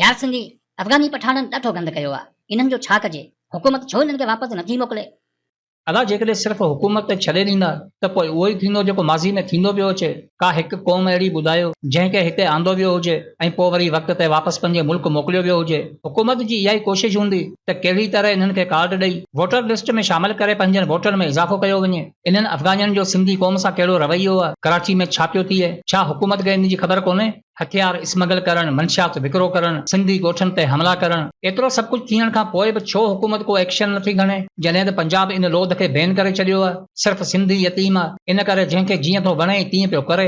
यार सिंधी अफ़गानी पठाणनि ॾाढो गंद कयो आहे, इन्हनि जो छा कजे? हुकूमत छो इन्हनि खे वापसि नथी मोकिले? अदा जेकॾहिं सिर्फ़ु हुकूमत छॾे ॾींदा त पोइ उहो ई थींदो जेको माज़ी में थींदो पियो अचे। का हिकु क़ौम अहिड़ी ॿुधायो जंहिंखे हिते आंदो वियो हुजे ऐं पोइ वरी वक़्त ते वापसि पंहिंजे मुल्क मोकिलियो वियो हुजे। हुकूमत जी इहा ई कोशिशि हूंदी त कहिड़ी तरह इन्हनि खे कार्ड ॾेई वोटर लिस्ट में शामिल करे पंहिंजनि वोटनि में इज़ाफ़ो कयो वञे। इन्हनि अफ़गानियुनि जो सिंधी क़ौम सां कहिड़ो रवैयो आहे, कराची में छा पियो थिए, छा हुकूमत खे इन जी ख़बर कोन्हे? हथियार स्मगल करणु, मंशियात विकिरो करणु, सिंधी ॻोठनि ते हमला करणु, एतिरो सभु कुझु थियण खां पोइ बि छो हुकूमत को एक्शन नथी खणे? जॾहिं त पंजाब इन लोध खे बैन करे छॾियो आहे। सिर्फ़ु सिंधी यतीम आहे, इन करे जंहिंखे जीअं थो वणे तीअं पियो करे।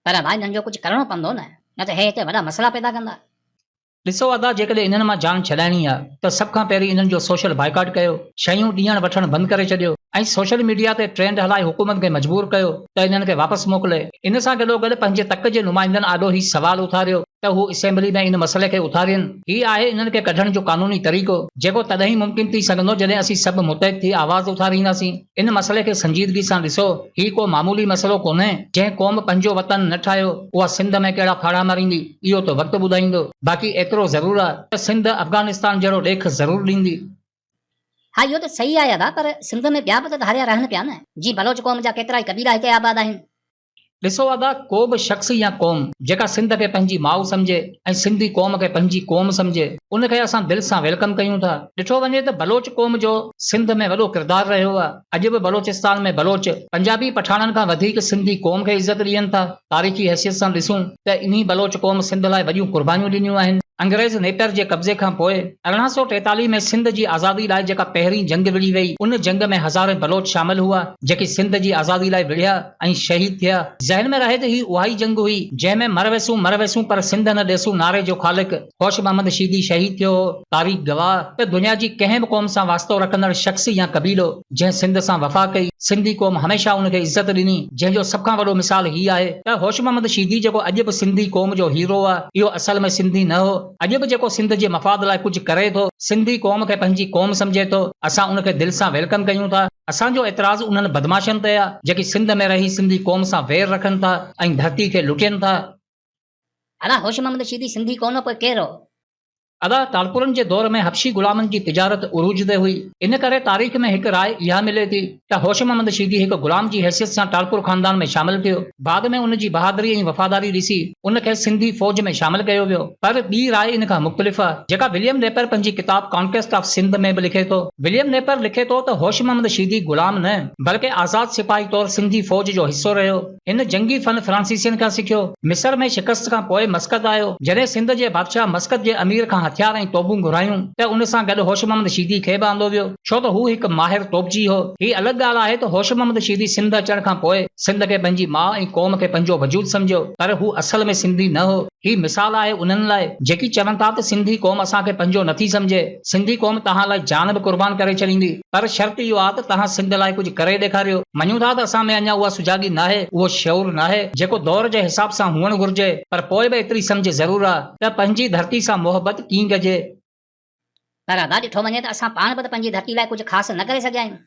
पर भाई हिननि जो कुझु करणो पवंदो न त हे हिते वॾा मसइला पैदा कंदा। ॾिसो अदा, जेकॾहिं इन्हनि मां जान छॾाइणी आहे त सभ खां पहिरीं इन्हनि जो सोशल बाइकाट कयो, शयूं ॾियण वठणु बंदि करे छॾियो ऐं सोशल मीडिया ते ट्रेंड हलाए हुकूमत खे मजबूर कयो त इन्हनि खे वापसि मोकिले। इन सां गॾोगॾु पंहिंजे तक जे नुमाइंदनि आॾो ही सवाल उथारियो त हू असेंबली में इन मसइले खे उथारियनि। हीउ आहे इन्हनि खे कढण जो कानूनी तरीक़ो, जेको तॾहिं ई मुमकिन थी सघंदो जॾहिं असीं सभु मुतहिद थी आवाज़ उथारींदासीं। इन मसइले खे संजीदगी सां ॾिसो, हीउ को मामूली मसइलो कोन्हे। जंहिं क़ौम पंहिंजो वतन न ठाहियो उहा सिंध में कहिड़ा फाड़ा मारींदी, इहो त वक़्तु ॿुधाईंदो। बाक़ी एतिरो ज़रूर आहे त सिंध अफ़गानिस्तान जहिड़ो ॾेख ज़रूर ॾींदी। हा इहो त सही आहे अदा, पर सिंध में ॿिया बि त धारिया रहनि पिया न। जी बलोच क़ौम जा केतिरा ई कबीला हिते आबाद आहिनि। ॾिसो अदा, को बि शख़्स या क़ौम जेका सिंध खे पंहिंजी माउ सम्झे ऐं सिंधी क़ौम खे पंहिंजी क़ौम सम्झे, उनखे असां दिलि सां वेलकम कयूं था। ॾिठो वञे त बलोच क़ौम जो सिंध में वॾो किरदारु रहियो आहे। अॼु बि बलोचिस्तान में बलोच पंजाबी पठाणनि खां वधीक सिंधी क़ौम खे इज़त ॾियनि था। तारीख़ी हैसियत सां ॾिसूं त इन्ही बलोच क़ौम सिंध लाइ वॾियूं कुर्बानियूं ॾिनियूं आहिनि। अंग्रेज़ नेपर जे कब्ज़े खां पोइ 1843 में सिंध जी आज़ादी लाइ जेका पहिरीं जंग विड़ी वई, उन जंग में हज़ारे बलोच शामिल हुआ जेकी सिंध जी आज़ादी लाइ विढ़िया ऐं शहीद थिया। ज़हन में रहे त ही उहा ई जंग हुई जंहिंमें मरवेसूं पर सिंध न ॾेसूं नारे जो ख़ालिक होश मोहम्मद शीदी शहीद थियो हो। तारीख़ गवाह त दुनिया जी कंहिं बि क़ौम सां वास्तो रखंदड़ शख़्स या कबीलो जंहिं सिंध सां वफ़ा कई, सिंधी क़ौम हमेशा उनखे इज़त ॾिनी। जंहिंजो सभ खां वॾो मिसाल हीअ आहे त होश मोहम्मद शीदी जेको अॼु बि सिंधी क़ौम जो हीरो आहे, इहो असल में सिंधी न हो। अॼु बि जेको सिंध जे मफ़ाद लाइ कुझु करे थो, सिंधी क़ौम खे पंहिंजी क़ौम सम्झे थो, असां उनखे दिलि सां वेलकम कयूं था। असांजो एतिराज़ उन्हनि बदमाशनि ते आहे जेकी सिंध में रही सिंधी क़ौम सां वेर रखनि था ऐं धरती खे लुटियनि था। अला होश मोहम्मद शीदी सिंधी कोन, पोइ केरु हो? अदा, टालपुरनि जे दौर में हबशी गुलामनि जी तिजारत उरूज ते हुई। इन करे तारीख़ में हिकु राय इहा मिले थी त होश मोहम्मद शीदी हिकु गुलाम जी हैसियत सां टालपुर ख़ानदान में शामिल थियो। बाद में उन जी बहादुरी ऐं वफ़ादारी ॾिसी उनखे सिंधी फ़ौज में शामिल कयो वियो। पर ॿी राय इन खां मुख़्तलिफ़ आहे जेका विलियम नेपर पंहिंजी किताब कॉन्क्वेस्ट ऑफ सिंध में बि लिखे थो। विलियम नेपर लिखे थो त होश मोहम्मद शीदी गुलाम न बल्कि आज़ाद सिपाही तौरु सिंधी फ़ौज जो हिस्सो रहियो। हिन जंगी फन फ्रांसीसियुनि खां सिखियो। मिस्र में शिकस्त खां पोइ मस्कत आयो। जॾहिं सिंध जे बादशाह मस्कत जे अमीर खां हथियार ऐं तोबूं घुरायूं त उन सां गॾु होश मोहम्मद शीदी खे बि आंदो वियो, छो त हू हिकु माहिर तोपजी हो। ही अलॻि ॻाल्हि आहे त होश मोहम्मद शीदी सिंध अचण खां पोइ सिंध खे पंहिंजी माउ ऐं क़ौम खे पंहिंजो वजूद सम्झो, पर हू असल में सिंधी न हो। ही मिसाल आहे उन्हनि लाइ जेकी चवनि था त सिंधी क़ौम असांखे पंहिंजो नथी सम्झे। सिंधी क़ौम तव्हां लाइ जान बि कुर्बान करे छॾींदी, पर शर्त इहो आहे त तव्हां सिंध लाइ कुझु करे ॾेखारियो। मञूं था त असां में अञा उहा सुजाॻी नाहे, उहो शऊर नाहे जेको दौर जे हिसाब सां हुअणु घुर्जे, पर पोइ बि एतिरी सम्झ ज़रूर आहे त पंहिंजी धरती सां मोहबत कीअं कजे। पर अदा ॾिठो वञे त असां पाण बि त पंहिंजी धरती लाइ कुझु ख़ासि न करे सघिया आहियूं।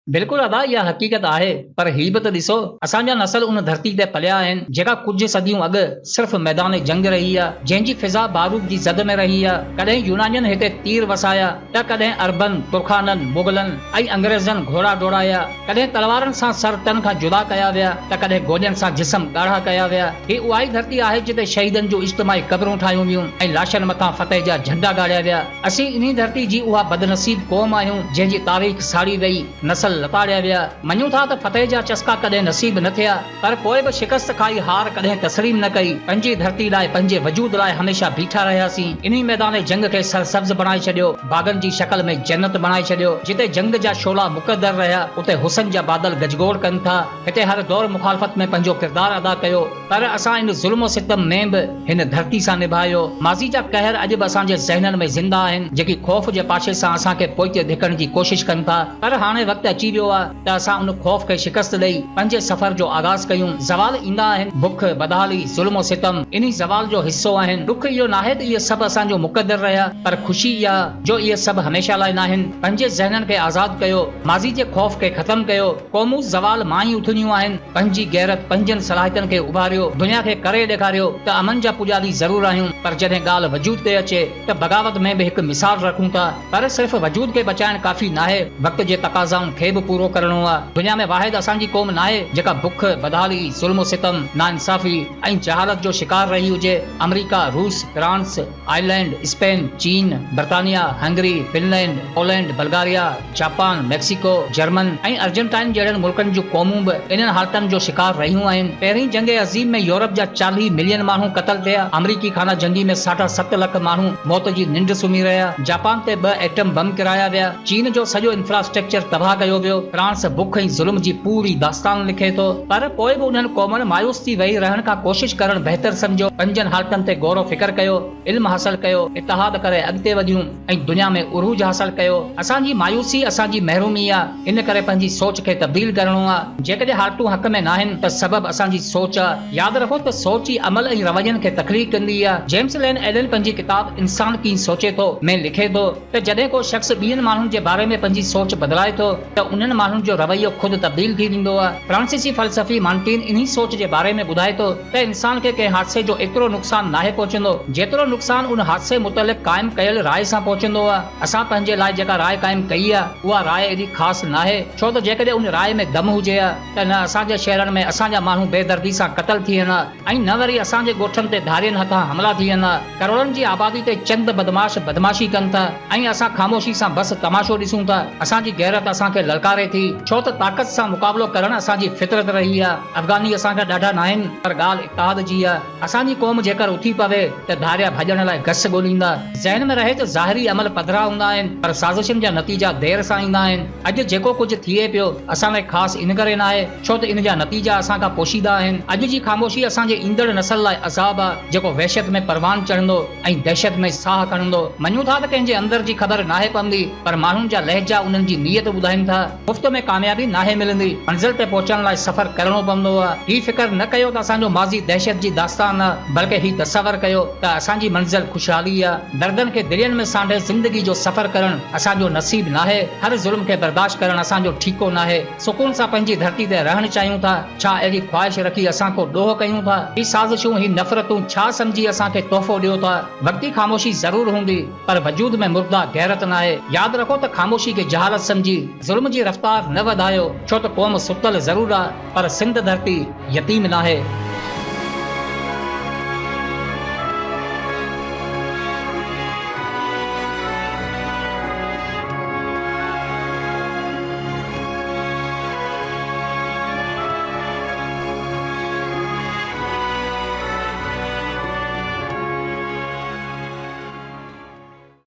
बिल्कुलु अदा, इहा हक़ीक़त आहे, पर ही बि त ॾिसो असांजा नसल उन धरती ते पलिया आहिनि जेका कुझु सदियूं अॻु सिर्फ़ु मैदान जंग रही आहे, जंहिंजी फिज़ा बारूद जी ज़द में रही आहे। कॾहिं यूनानियुनि हिते तीर वसाया त कॾहिं अरबन, तुर्खाननि, मुग़लनि ऐं अंग्रेज़नि घोड़ा दौड़ाया। कॾहिं तलवारनि सां सर तन खां जुदा कया विया त कॾहिं गोॾनि सां जिस्म ॻाढ़ा कया विया। ही उहा ई धरती आहे जिते शहीदनि जूं इज्तिमाही क़बरूं ठाहियूं वियूं ऐं लाशनि मथां फतेह जा झंडा ॻाढ़िया विया। असीं इन्ही धरती जी उहा बदनसीब क़ौम आहियूं जंहिंजी तारीख़ साड़ी वई, नसल लताड़िया विया। मञूं था त फतेह जा चस्का कॾहिं नसीब न थिया, पर पोइ बि शिकस्त खाई हार कॾहिं तस्लीम न कई। पंहिंजी धरती लाइ, पंहिंजे वजूद लाइ हमेशा बीठा रहियासीं। इन्ही मैदान जंग खे सरसब्ज़ बणाए छॾियो, बागनि जी शक्ल में जन्नत बणाए छॾियो। जिते जंग जा शोला मुक़दर रहिया उते हुसन जा बादल गजगोड़ कनि था। हिते हर दौर मुखालफ़त में पंहिंजो किरदारु अदा कयो, पर असां इन ज़ुल्म सितम में बि हिन धरती सां निभायो। माज़ी जा कहर अॼु बि असांजे ज़हननि में ज़िंदा आहिनि जेकी ख़ौफ़ जे पाछे सां असांखे पोइते धिकण जी कोशिशि कनि था। पर हाणे वक़्तु अची अची वियो आहे त असां उन खौफ़ खे शिकस्त ॾेई पंहिंजे सफ़र जो आगाज़ कयूं। ज़वाल ईंदा आहिनि, बुख, बदहाली, ज़ुल्म, सितम इन ज़वाल जो हिस्सो आहिनि। दुख इहो नाहे त इहे सभु असांजो मुक़दर रहिया, पर ख़ुशी इहा जो इहे सभु हमेशा लाइ न आहिनि। पंहिंजे ज़हननि खे आज़ाद कयो, माज़ी जे खौफ़ खे ख़तम कयो। क़ौमूं ज़वाल मां ई उथंदियूं आहिनि। पंहिंजी गैरत, पंहिंजनि सलाहियतनि खे उभारियो, दुनिया खे करे ॾेखारियो त अमन जा पुॼारी ज़रूर आहियूं, पर जॾहिं ॻाल्हि वजूद ते अचे त बग़ावत में बि हिकु मिसाल रखूं था। पर सिर्फ़ वजूद खे बचाइण काफ़ी नाहे, वक़्त जे तक़ाज़ाउनि खे बि पूरो करणो आहे। दुनिया में वाहिद असांजी क़ौम नाहे जेका बुख, बदहाली, ज़ुल्म, सितम, नाइंसाफ़ी ऐं जहालत जो शिकार रही हुजे। अमरीका, रूस, फ्रांस, आयरलैंड, स्पेन, चीन, बर्तानिया, Hungary, Finland, Poland, Bulgaria, Japan, Mexico, German ऐं अर्जेंटाइन जहिड़नि मुल्कनि जूं क़ौमूं बि इन्हनि हालतनि जो शिकार रहियूं आहिनि। पहिरीं जंग अज़ीम में यूरोप जा 40 मिलियन माण्हू क़तल थिया। अमरीकी खाना जंगी में 7.5 लख माण्हू मौत जी निंड सुम्ही रहिया। जापान ते 2 एटम बम किराया विया। चीन जो सॼो इंफ्रास्ट्रक्चर तबाह कयो वियो। फ्रांस बुख ऐं ज़ुल्म जी पूरी दास्तान लिखे थो, पर पोइ बि उन्हनि क़ौमनि मायूस थी वेही रहण खां कोशिश करणु बहितर सम्झो। पंजनि हालतनि ते गौर फिकर कयो, इल्म हासिल कयो, इतिहाद करे अॻिते वधियूं ऐं दुनिया में उरूज हासिल कयो। असांजी मायूसी असांजी महरूमी आहे, इन करे पंहिंजी सोच खे तब्दील करणो आहे। जेकॾहिं हालतूं हक़ में न आहिनि त सबबु असांजी सोच आहे। यादि रखो त सोच ई अमल ऐं रवैयनि खे तख़लीक़ कंदी आहे। जेम्स लेन एलन पंहिंजी किताब इंसान कीअं सोचे थो में लिखे थो त जॾहिं को शख़्स ॿियनि माण्हुनि जे बारे में पंहिंजी सोच बदिलाए थो त उन्हनि माण्हुनि जो रवैयो ख़ुदि तब्दील थी वेंदो आहे। फ्रांसीसी फ़लसफ़ी मांटीन इन्ही सोच जे बारे में ॿुधाए थो त इंसान खे कंहिं हादसे जो एतिरो नुक़सान नाहे पहुचंदो जेतिरो नुक़सान उन हादसे मुतलिक़ क़ाइमु कयल राय सां पहुचंदो आहे। असां पंहिंजे लाइ जेका राय क़ाइमु कई आहे उहा राय एॾी ख़ासि नाहे, छो त जेकॾहिं उन राय में दम हुजे हा त न असांजे शहरनि में असांजा माण्हू बेदर्दी सां क़तल थी वञा ऐं न वरी असांजे ॻोठनि ते धारियनि हथां हमला थी वञा। करोड़नि जी आबादी ते चंद बदमाश बदमाशी कनि था ऐं असां ख़ामोशी सां बसि तमाशो ॾिसूं था। असांजी गैरत असांखे ललकारे थी, छो त ताक़त सां मुक़ाबिलो करणु असांजी फितरत रही आहे। अफ़गानी असांखे ॾाढा न आहिनि, पर ॻाल्हि इत्तेहाद जी आहे। असांजी क़ौम जेकर उथी पवे त धारिया भॼण लाइ घस ॻोल्हींदा। ज़हन में रहे त ज़ाहिरी अमल पधरा हूंदा आहिनि, पर साज़िशुनि जा नतीजा देर सां ईंदा आहिनि। अॼु जेको कुझु थिए पियो असां लाइ ख़ासि इन करे न आहे छो त इन जा नतीजा असां खां पोशीदा आहिनि। अॼु जी ख़ामोशी असांजे ईंदड़ नसल लाइ अज़ाब आहे जेको वहशत में परवान चढ़ंदो ऐं दहशत में साह खणंदो। मञूं था त कंहिंजे अंदर जी ख़बर नाहे पवंदी, पर माण्हुनि जा लहजा उन्हनि जी नीयत ॿुधाइनि था। मुफ़्त में कामयाबी नाहे मिलंदी, मंज़िल ते पहुचण लाइ सफ़र करणो पवंदो आहे। हीअ फ़िक्र न कयो त असांजो माज़ी दहशत जी दास्तान आहे, बल्कि हीअ तसवर कयो त असांजी मंज़िल ख़ुशहाली आहे। दर्दनि खे दिलियुनि में सांढे ज़िंदगी जो सफ़र करणु असांजो नसीब नाहे। हर ज़ुल्म खे बर्दाश्त करणु असांजो ठीको नाहे। सुकून सां पंहिंजी धरती ते रहणु चाहियूं था, छा अहिड़ी ख़्वाहिश रखी असां को ॾोह कयूं था? ही साज़िशूं, ही नफ़रतूं छा सम्झी असांखे तोहफ़ो ॾियो था? वक़्ती ख़ामोशी ज़रूर हूंदी, पर वजूद में मुर्दा गैरत नाहे। यादि रखो त ख़ामोशी खे जहालत सम्झी ज़ुल्म जी रफ़्तार न वधायो, छो त क़ौम सुतल ज़रूर आहे, पर सिंध धरती यतीम नाहे।